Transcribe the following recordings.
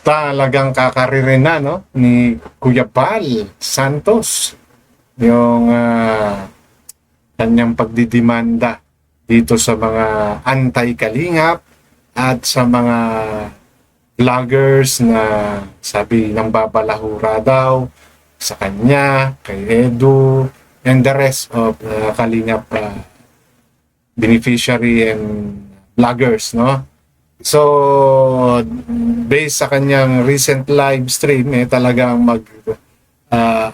talagang kakaririn na, no, ni Kuya Bal Santos yung kanyang pagdidemanda dito sa mga anti-kalingap at sa mga vloggers na sabi ng babalahura daw sa kanya, kay Edu, and the rest of kalingap beneficiary and vloggers, no? So, based sa kanyang recent live stream, talagang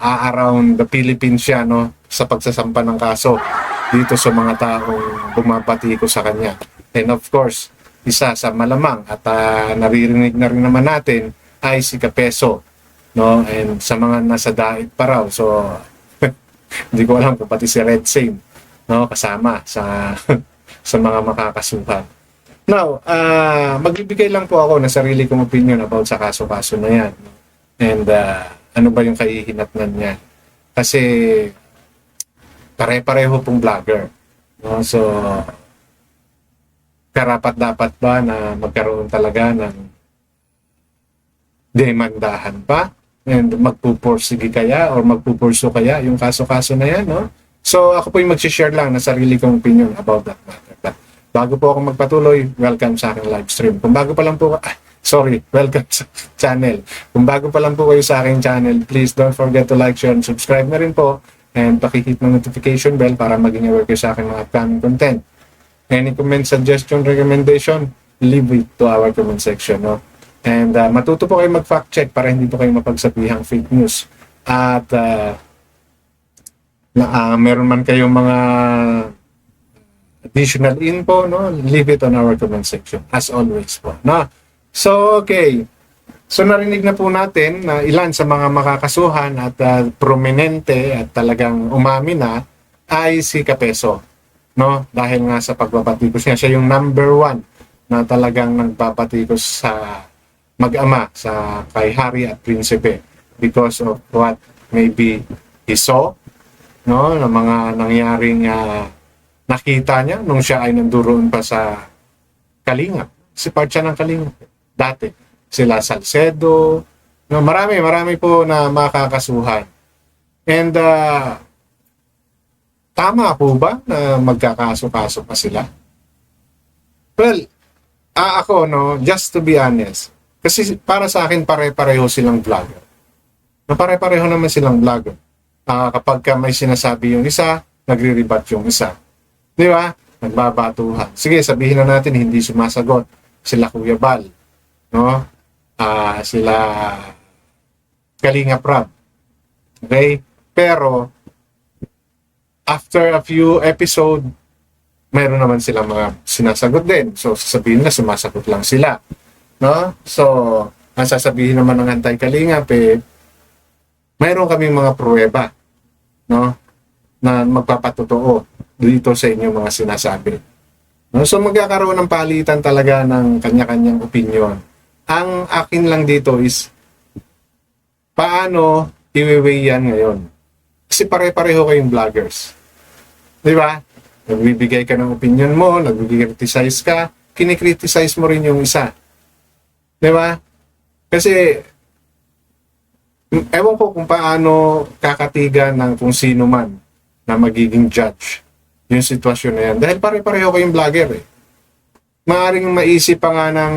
around the Philippines siya, no, sa pagsasampa ng kaso dito sa mga taong bumabati ko sa kanya. And of course, isa sa malamang at naririnig na rin naman natin ay si Kapeso, no, and sa mga nasa daig pa raw. So, hindi ko alam kung pati si Red Same, no, kasama sa sa mga makakasuhan. Now, magbibigay lang po ako ng sarili kong opinion about sa kaso-kaso na yan. And ano ba yung kahihinatnan niya? Kasi pare-pareho pong vlogger, no? So, karapat-dapat ba na magkaroon talaga ng demandahan pa? And magpupursige kaya or magpupurso kaya yung kaso-kaso na yan, no? So, ako po yung mag-share lang ng sarili kong opinion about that matter. But, bago po ako magpatuloy, welcome sa aking live stream. Kung bago pa lang po, welcome sa channel. Kung bago pa lang po kayo sa aking channel, please don't forget to like, share, and subscribe na rin po. And pakihit ng notification bell para maging aware kayo sa aking mga upcoming content. Any comment, suggestion, recommendation, leave it to our comment section, no? And matuto po kayo mag-fact check para hindi po kayo mapagsabihang fake news. At meron man kayong mga additional info, no, leave it on our comment section as always po, no? So okay, so narinig na po natin na ilan sa mga makakasuhan at prominente at talagang umamin na ay si Kapeso, no, dahil nga sa pagbabatikos niya. Siya yung number 1 na talagang nagbabatikos sa mag-ama, sa kay Hari at Prinsipe, because of what maybe he saw, no, na mga nangyaring nakita niya nung siya ay nanduroon pa sa Kalingap. Si part siya ng Kalingap dati. Sila Salcedo, no, marami po na makakasuhan. And tama po ba na magkakaso-kaso pa sila? Well, ako, no, just to be honest, kasi para sa akin pare-pareho silang vlogger. Na pare-pareho naman silang vlogger. Kapag may sinasabi yung isa, nagre-rebut yung isa. Di ba? Nagbabatuhan. Sige, sabihin na natin, hindi sumasagot. Sila Kuya Bal, no? Sila Kalingap Rab. Okay? Pero, after a few episode, mayroon naman silang mga sinasagot din. So, sasabihin na, sumasagot lang sila. No? So, ang sasabihin naman ng anti-Kalingap, mayroon kaming mga pruweba, no, na magpapatotoo dito sa inyong mga sinasabi. No? So magkakaroon ng palitan talaga ng kanya-kanyang opinion. Ang akin lang dito is paano i-weigh yan ngayon. Kasi pare-pareho kayong vloggers. Di ba? Nagbibigay ka ng opinion mo, nag-criticize ka, kinikriticize mo rin yung isa. Di ba? Kasi ewan ko kung paano kakatigan ng kung sino man na magiging judge yung sitwasyon na yan. Dahil pare-pareho kayong vlogger Maaring maisip pa nga ng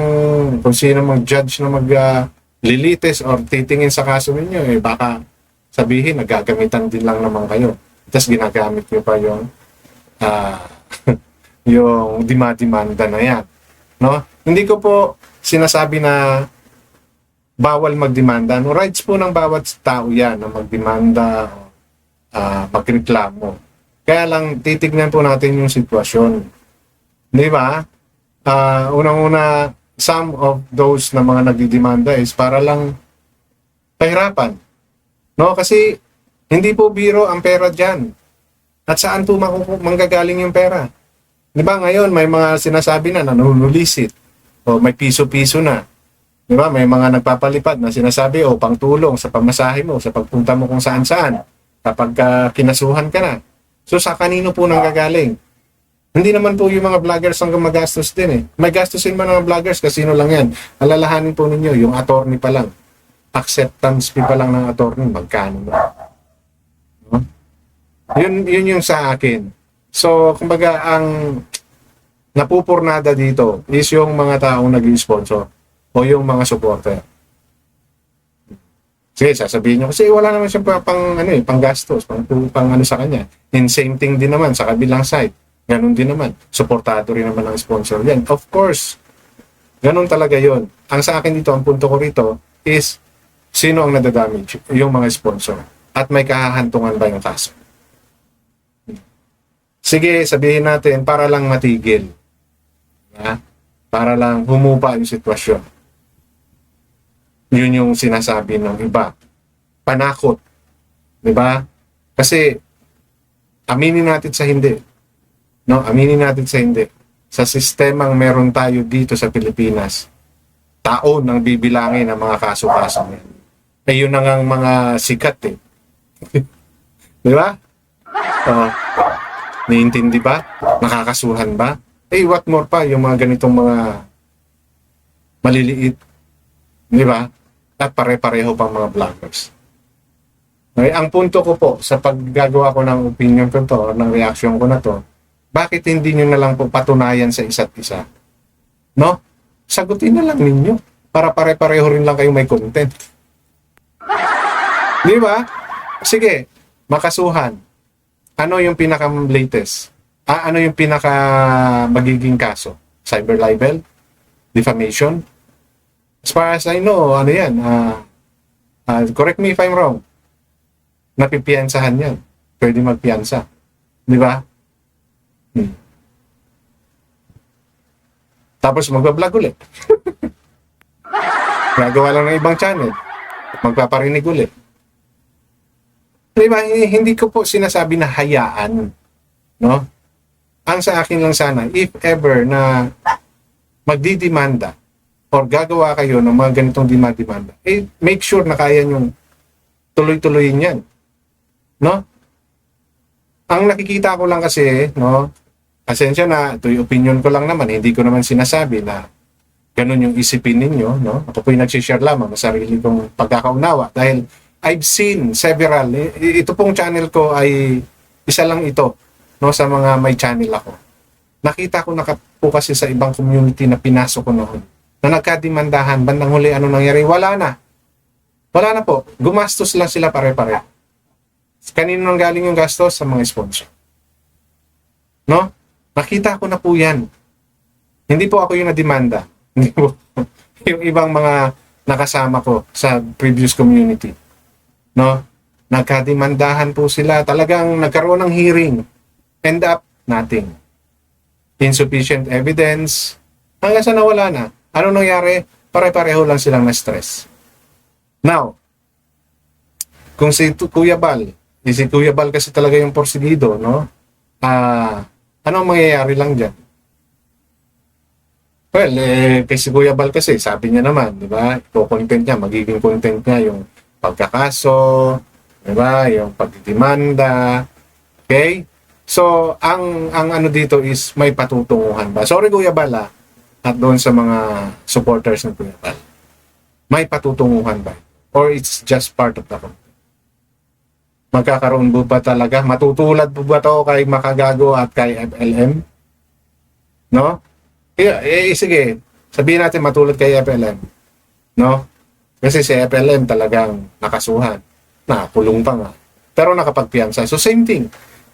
kung sino mag-judge na maglilitis or titingin sa kaso ninyo, baka sabihin, nagagamitan din lang naman kayo. Tapos ginagamit nyo pa yung yung demanda na yan. No? Hindi ko po sinasabi na bawal magdemanda. No, rights po ng bawat tao yan na magdemanda, magreklamo. Kaya lang, titignan po natin yung sitwasyon. Di ba? Unang-una, some of those na mga nagdidemanda is para lang pahirapan. No? Kasi, hindi po biro ang pera dyan. At saan po manggagaling yung pera? Di ba ngayon, may mga sinasabi na nanunulisit. O may piso-piso na. Di ba? May mga nagpapalipad na sinasabi, pangtulong sa pamasahe mo, sa pagpunta mo kung saan-saan. Kapag kinasuhan ka na. So, sa kanino po nanggagaling? Hindi naman po yung mga vloggers ang gumagastos din eh. May gastusin man ng mga vloggers, kasino lang yan. Alalahanin po ninyo, yung attorney pa lang. Acceptance fee pa lang ng attorney, magkano ba? No? Yun yung sa akin. So, kumbaga, ang napupurnada dito is yung mga taong nag-sponsor o yung mga supporter. Sige, sasabihin nyo, kasi wala naman siyang pang gastos, pang ano sa kanya. And same thing din naman sa kabilang side. Ganun din naman. Suportado rin naman ang sponsor yan. Of course, ganun talaga yon. Ang sa akin dito, ang punto ko rito is sino ang nadadamage? Yung mga sponsor. At may kahahantungan ba yung kaso? Sige, sabihin natin, para lang matigil. Ha? Para lang humupa yung sitwasyon. Yun yung sinasabi ng iba. Panakot. Diba? Kasi, aminin natin sa hindi. No, aminin natin sa hindi. Sa sistemang meron tayo dito sa Pilipinas, taon ang bibilangin ng mga kaso-kaso. Eh, yun na ngang mga sikat eh. Di ba? Naiintindi ba? Nakakasuhan ba? Eh, what more pa yung mga ganitong mga maliliit. Di ba? At pare-pareho pang mga vloggers. Okay, ang punto ko po sa paggagawa ko ng opinion ko to, ng reaction ko na to, bakit hindi nyo na lang po patunayan sa isa't isa? No? Sagutin na lang ninyo para pare-pareho rin lang kayo may content. Di ba? Sige, makasuhan. Ano yung pinaka-latest? Ano yung pinaka-magiging kaso? Cyber libel? Defamation? As far as I know, ano yan? Correct me if I'm wrong. Napipiyansahan yan. Pwede magpiyansa. Di ba? Tapos magbablog ulit. Gagawa lang ng ibang channel. Magpaparinig ulit. Diba? Hindi ko po sinasabi na hayaan. No? Ang sa akin lang sana, if ever na magdidemanda or gagawa kayo ng mga ganitong demanda, eh, make sure na kaya nyong tuloy-tuloyin yan. No? Ang nakikita ko lang kasi, no, pasensya na, ito yung opinion ko lang naman, hindi ko naman sinasabi na ganun yung isipin ninyo, no? Ako po yung nagsishare lamang sa sarili kong pagkakaunawa dahil I've seen several, ito pong channel ko ay isa lang ito, no, sa mga may channel ako. Nakita ko na po kasi sa ibang community na pinasok ko noon, na nagkadimandahan, bandang huli ano nangyari, wala na. Wala na po, gumastos lang sila pare-pare. Kanino nang galing yung gastos? Sa mga sponsor. No? Nakita ko na po yan. Hindi po ako yung nademanda. Hindi po. Yung ibang mga nakasama ko sa previous community. No? Nagkademandahan po sila. Talagang nagkaroon ng hearing. End up, nothing. Insufficient evidence. Hanggang sa nawala na. Ano nangyari? Pare-pareho lang silang na-stress. Now, kung si Kuya Bal, si Kuya Bal kasi talaga yung porsigido, no? Ano ang mangyayari lang dyan? Well, kay si Kuya Bal kasi, sabi niya naman, di ba? Content niya, magiging content niya yung pagkakaso, di ba? Yung pagdidemanda. Okay? So, ang ano dito is may patutunguhan ba? Sorry Kuya Bal, at doon sa mga supporters ng Kuya Bal. May patutunguhan ba? Or it's just part of the content? Magkakaroon po ba talaga? Matutulad po ba to kay Makagago at kay FLM? No? Sige, sabihin natin matulad kay FLM. No? Kasi si FLM talagang nakasuhan. Nakulong pa nga. Pero nakapagpiyansa. So same thing.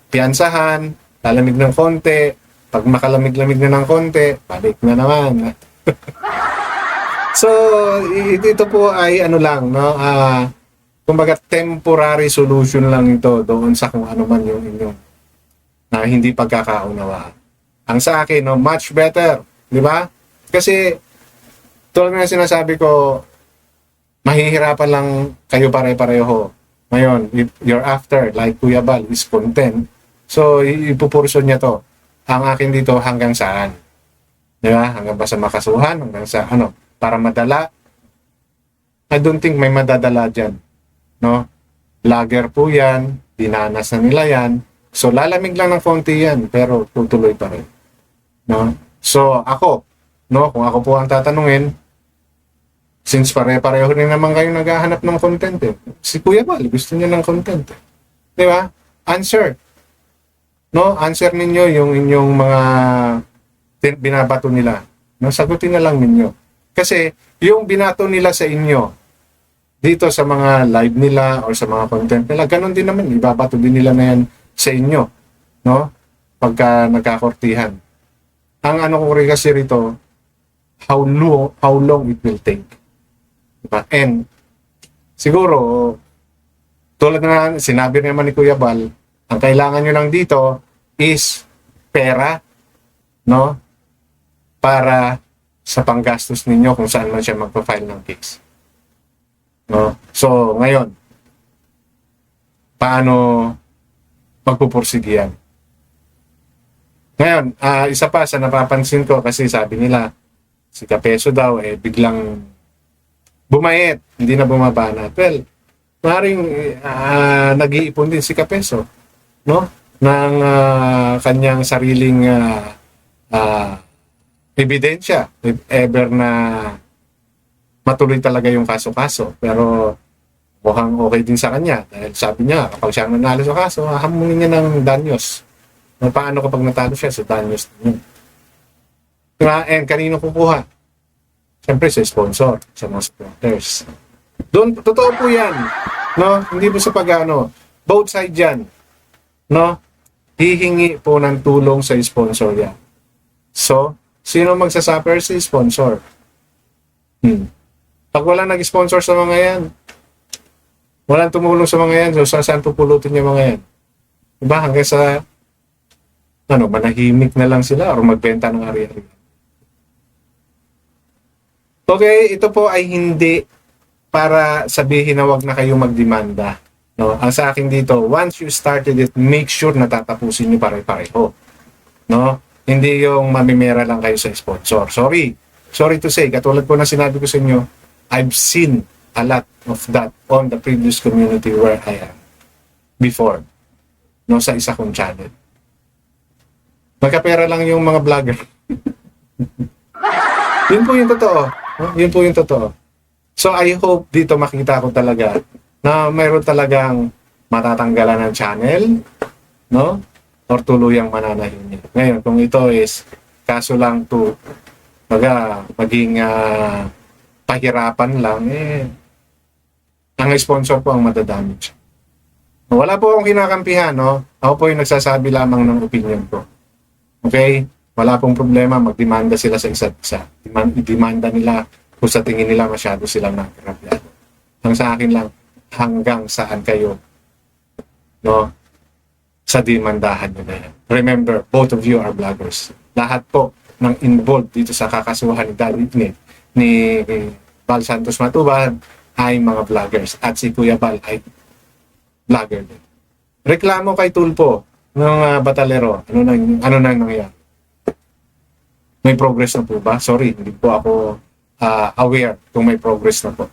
Piyansahan, lalamig ng konti. Pag makalamig-lamig na ng konti, balik na naman. So, ito po ay ano lang, no? Kumbaga temporary solution lang ito doon sa kung ano man yung inyong hindi pagkakaunawaan. Ang sa akin, no, much better, di ba? Kasi tulad na sinasabi ko, mahihirapan lang kayo pare-pareho. Ngayon, if you're after, like Kuya Bal, is content, so ipupurson niya to. Ang akin dito hanggang saan? Di ba? Hanggang ba sa makasuhan? Hanggang sa ano? Para madala? I don't think may madadala dyan. No? Lager po yan, dinanas na nila yan. So, lalamig lang ng konti yan, pero tutuloy pa rin. No? So, ako, no, kung ako po ang tatanungin, since pare-pareho rin naman kayo naghahanap ng content eh. Si Kuya Bal, gusto niya ng content eh. Di ba? Answer. No? Answer ninyo yung inyong mga binabato nila. No? Sagutin na lang ninyo. Kasi yung binato nila sa inyo, dito sa mga live nila or sa mga content nila, ganun din naman, ibabato din nila na yan sa inyo. No? Pagka nagkakortihan. Ang ano ko rin kasi rito, how long it will take. Diba? And siguro, tulad na sinabi naman ni Kuya Bal, ang kailangan nyo lang dito is pera, no? Para sa panggastos ninyo kung saan man siya magpa-file ng case. No? So, ngayon, paano magpupursigihan? Ngayon, isa pa sa napapansin ko kasi sabi nila, si Kapeso daw, biglang bumayet, hindi na bumaba na. Well, maaaring nag-iipon din si Kapeso, no? Ng kanyang sariling ebidensya, if ever na matuloy talaga yung kaso-kaso. Pero mukhang okay din sa kanya. Dahil sabi niya, kapag siya nanalo sa kaso, hahamulin niya ng danyos. Paano kapag natalo siya sa danyos niya? Diba? And kanino kukuha? Siyempre sa sponsor, sa mga supporters. Doon, totoo po yan. No? Hindi po sa pag-ano. Both side yan. No? Hihingi po ng tulong sa sponsor yan. So, sino magsasuffer? Si sponsor. Pag walang nag-sponsor sa mga yan, walang tumulong sa mga yan, so saan pupulutin yung mga yan? Diba? Hanggang sa manahimik na lang sila or magbenta ng ari-ari. Okay, ito po ay hindi para sabihin na wag na kayo magdemanda. No? Ang sa akin dito, once you started it, make sure na tatapusin nyo pare-pareho. No? Hindi yung mamimera lang kayo sa sponsor. Sorry to say, katulad po na sinabi ko sa inyo, I've seen a lot of that on the previous community where I am before. No, sa isa kong channel. Magkapera lang yung mga vlogger. Yun po yung totoo. No? Yun po yung totoo. So I hope dito makita ko talaga na mayroon talagang matatanggalan ng channel, no? Or tuluyang mananahimik. Ngayon, kung ito is kaso lang to maging pahirapan lang, ang sponsor po ang madadamage. Wala po akong kinakampihan, no? Ako po yung nagsasabi lamang ng opinion ko. Okay? Wala pong problema, magdemanda sila sa isa't isa. Demanda nila kung sa tingin nila masyado silang nakarabyado. Ang sa akin lang, hanggang saan kayo, no? Sa demandahan nyo na yan. Remember, both of you are vloggers. Lahat po ng involved dito sa kakasuhan ni Daddy ni Bal Santos Matubang ay mga vloggers. At si Kuya Bal ay vlogger din. Reklamo kay Tulpo ng Batalero. Ano nang nangyari? May progress na po ba? Sorry, hindi po ako aware kung may progress na po.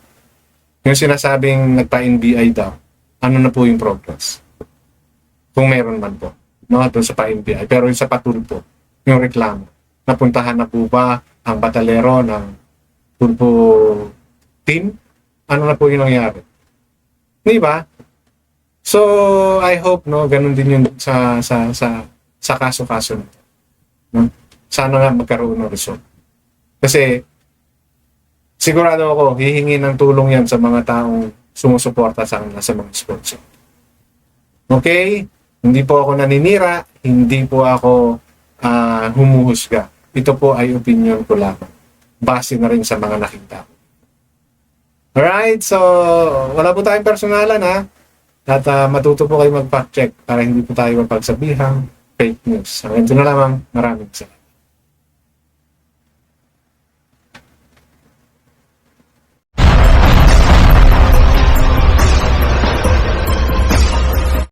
Yung sinasabing nagpa-NBI daw, ano na po yung progress? Kung meron man po. No, doon sa pa-NBI. Pero yung sa Patulpo, yung reklamo, napuntahan na po ba ang Batalero ng Tulpo team? Ano na po yung nangyari? Di ba? So, I hope, no, ganun din yung sa kaso-kaso nito. No? Sana nga magkaroon ng result. Kasi, sigurado ako, hihingi ng tulong yan sa mga taong sumusuporta sa mga sponsor. Okay? Hindi po ako naninira, hindi po ako humuhusga. Ito po ay opinion ko lamang. Base na rin sa mga nakita ko. Alright, so wala po tayong personalan ha. At matuto po kayo mag-fact check para hindi po tayo mapagsabihang fake news. Hanggang doon na lamang, maraming salamat.